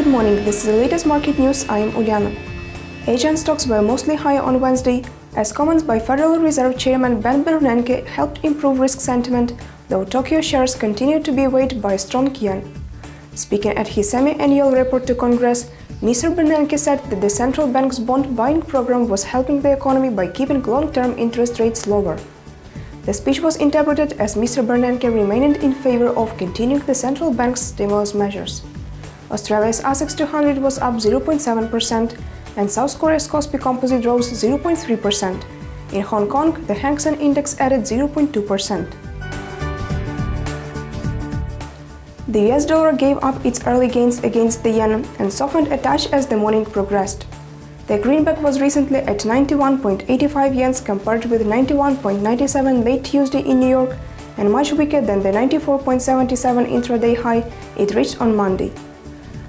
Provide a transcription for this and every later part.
good morning, this is the latest market news, I am Uliana. Asian stocks were mostly higher on Wednesday, as comments by Federal Reserve Chairman Ben Bernanke helped improve risk sentiment, though Tokyo shares continued to be weighed by a strong yen. Speaking at his semi-annual report to Congress, Mr. Bernanke said that the central bank's bond buying program was helping the economy by keeping long-term interest rates lower. The speech was interpreted as Mr. Bernanke remained in favor of continuing the central bank's stimulus measures. Australia's ASX 200 was up 0.7% and South Korea's Kospi Composite rose 0.3%. In Hong Kong, the Hang Seng Index added 0.2%. The US dollar gave up its early gains against the yen and softened a touch as the morning progressed. The greenback was recently at 91.85 yens compared with 91.97 late Tuesday in New York and much weaker than the 94.77 intraday high it reached on Monday.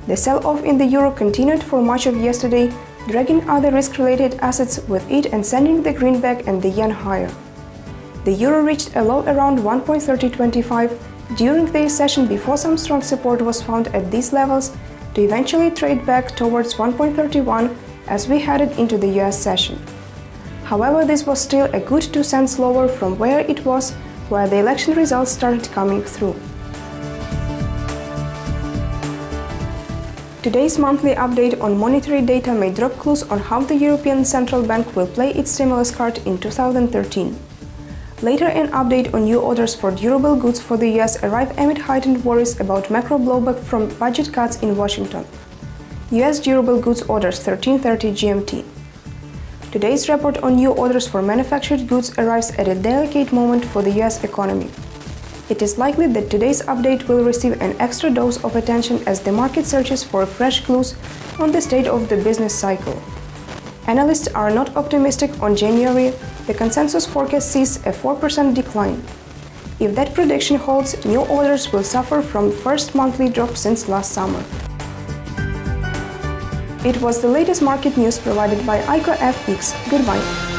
The sell-off in the euro continued for much of yesterday, dragging other risk-related assets with it and sending the greenback and the yen higher. The euro reached a low around 1.3025 during the session before some strong support was found at these levels to eventually trade back towards 1.31 as we headed into the US session. However, this was still a good 2 cents lower from where it was while the election results started coming through. Today's monthly update on monetary data may drop clues on how the European Central Bank will play its stimulus card in 2013. Later, an update on new orders for durable goods for the US arrive amid heightened worries about macro blowback from budget cuts in Washington. US durable goods orders 13:30 GMT. Today's report on new orders for manufactured goods arrives at a delicate moment for the US economy. It is likely that today's update will receive an extra dose of attention as the market searches for fresh clues on the state of the business cycle. Analysts are not optimistic on January. The consensus forecast sees a 4% decline. If that prediction holds, new orders will suffer from the first monthly drop since last summer. It was the latest market news provided by ICO FX. Goodbye.